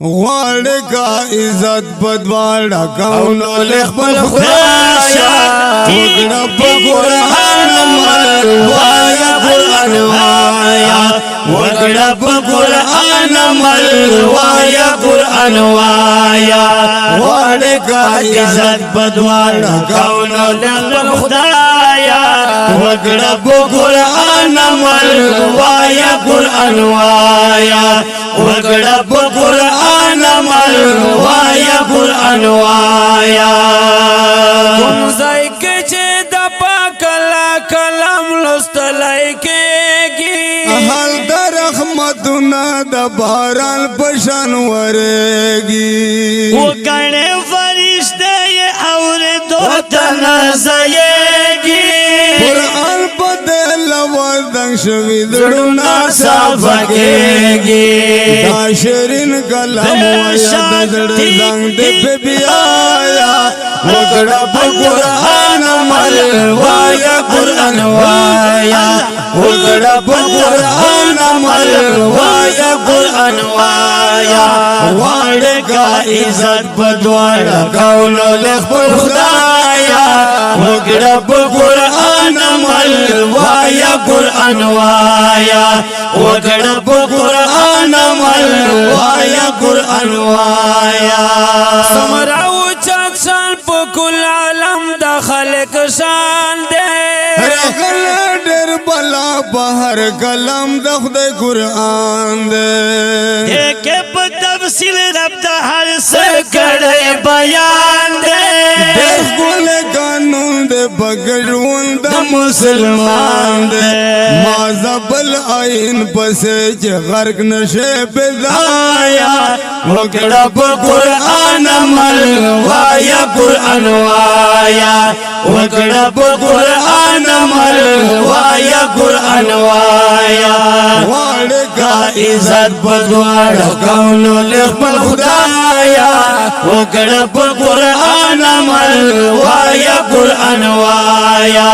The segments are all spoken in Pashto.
غواړ کا عزت بدواړه کونو لخبل خدایا وګړه په قران عمل وایا قران وایا وګړه په قران عمل وایا قران وایا غواړ کا عزت بدواړه کونو لخبل خدایا وګړه په قران عمل وایا قران وایا وګړه په قران عمل وایا قران وایا کوم ځای کې چې د پاک کلام لوستلای کېږي حال در رحمتونه د باران پشان ورېږي وګړې فرشته یې اورېدو ته نازایږي قرآن په دل وزنګ شوي زړونه صافه کېږي دا شیرین کلام وایا د زړه زنګ دې په بیایا وګړه په قرآن عمل وایا قرآن وایا وګړه په قرآن عمل وایا قرآن وایا غواړ کا عزت بدواړه کولو لخبل خدایا وګړه په قرآن عمل وایا قرآن وایا وګړه په قرآن عمل وایا قرآن وایا سمراو چاکشان په کل عالم د خلق شان دے رغل ډېر بلا بهر کلام د خدای قرآن دے کې په تفصیل رب د هر څه کړه بیان دے ګل قانون دے بغړون د مسلمان دے ما زبل عین پسې چې غرق نشه بزایا وګړه په قرآن عمل وایا قرآن وایا وګړه په قرآن عمل وایا قرآن وایا غواړ کا عزت بدواړه کونو لخبل خدایا وګړه په قرآن عمل وایا قرآن وایا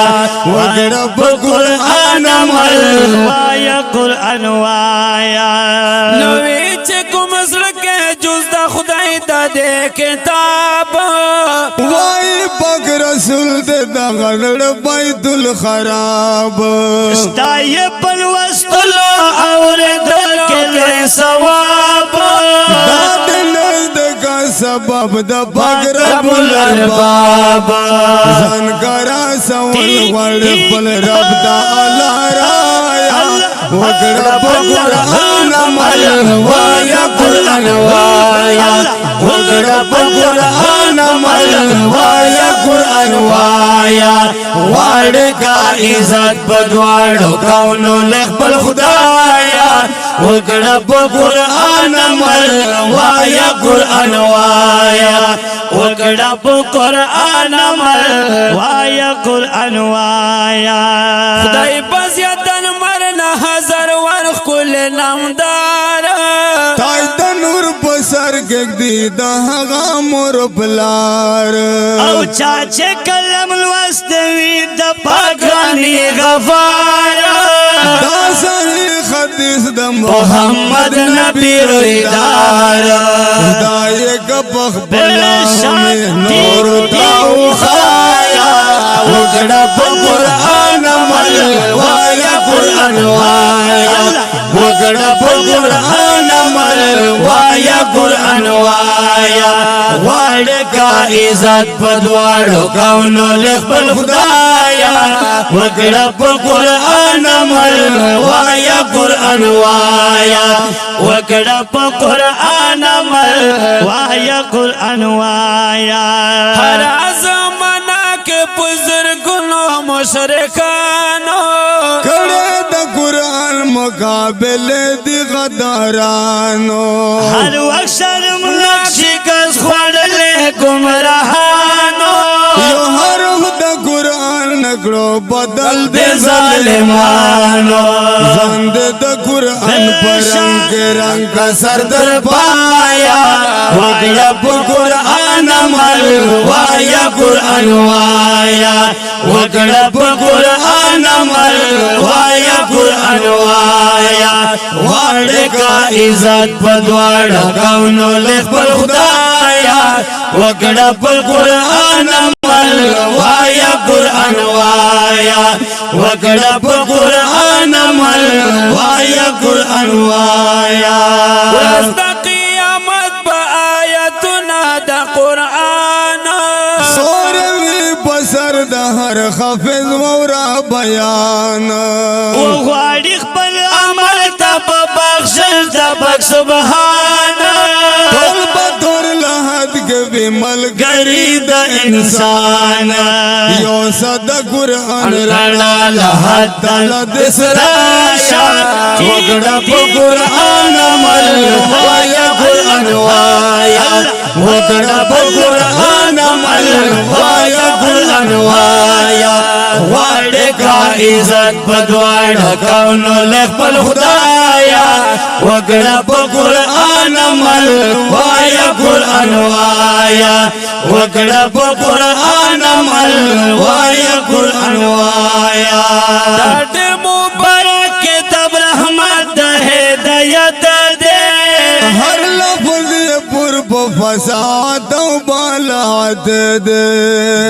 وګړه په قرآن عمل وایا قرآن وایا نوې چې کوم سره کې جز د خدای د کتاب وای پاک رسول دې د غړ بیت الخراب ستای په وستلو اورېدل کې ثواب سبب د پاک رب الارباب ځان کرا سوال غړ بل رب د الله رایا وګړه په قرآن عمل وایا قرآن وایا وګړه په قرآن عمل وایا قرآن وایا واړ کا عزت بدواړو کونو لخبل خدایا وګړه په قرآن عمل وایا قرآن وایا وګړه په قرآن عمل وایا قرآن وایا خدای بزیدن مرنه هزار ورخ کل نامدار تاج د نور په سر کې دی د هغه مور بلار او چاچه کلم لوستوي د پاکانی غفار دا صحیح حدیث د محمد نبی ریدار خدای کپخ بلا نور تاو خایا وګړه په قرآن عمل وایا قرآن وایا وګړه په قرآن عمل وایا قرآن وایا غواړ کا عزت بدواړو کونو لخبل خدایا وګړه په قرآن عمل وایا قرآن وایا وګړه په قرآن عمل وایا قرآن وایا هر زمانہ کې بزرګونو مشرکانو کړه د قرآن مقابله دی غدارانو هر وخت شرم نقشې کس خوړلې ګمراهانو یو هر د قرآن نکړو بدل دې ظالمانو زند د قرآن پرنګ رنگ کا سر در پایا وګړه په قرآن عمل عمل وایا قرآن وایا وکړه په قرآن عمل وایا قرآن وایا واړه کا عزت په دواړه کونو له خپل خدایا وکړه په قرآن عمل وایا قرآن وایا وکړه په قرآن عمل وایا قرآن وایا قیامت په آیاتنا د قرآن سوروي بسر د هر حافظ مورا بیان او غواړي خپل عمل ته په بخښل د پاک سبحان ټول بدر لحد کې ملګری د انسان یو صد قرآن رڼا لحد د سراشا وګړه په قرآن عمل وایا قرآن وایا وګړه په قرآن عمل وایا قرآن وایا واړه کا عزت په دواړه کونو له خپل خدایا وګړه په قرآن عمل وایا قرآن وایا وګړه په قرآن عمل وایا قرآن وایا د مبارک کتاب رحمت د هدایت دے هر لفظ پر په فساد او بلاد دے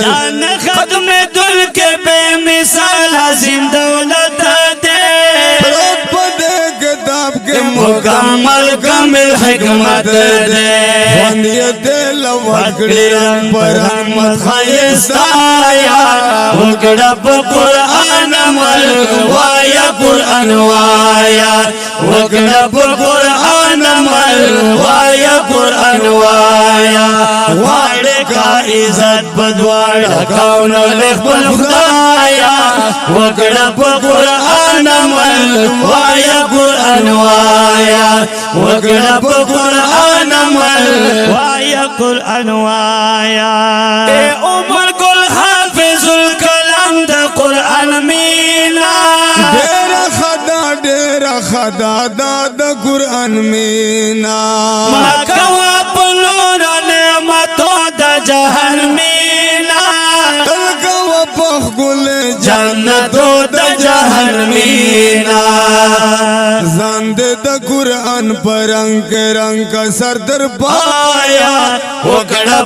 جان ختم دل کے بے مثال عظیم دولت دے کتاب کے مکمل کامل حکمت دے وندیت لوکڑی رنگ پر رحمت خیستایا وکڑا پا قرآن عمل وایا قرآن وایا وکڑا پا قرآن عمل وایا قرآن وایا واڑے کا عزت بدواڑا کونو لخبل خدایا وکڑا پا قرآن عمل وایا قرآن وایا وکڑا پا قرآن عمل وایا قرآن وایا اے عمر گل حافظ الکلام دا قرآن مینا ډیر خدا دا قرآن مینا مکوا پلور نعمتو دا جہن مینا تلکوا پخ گل جنتو دا جہن مینا زند دا قرآن پر رنگ رنگ کا سر در پایا وکڑا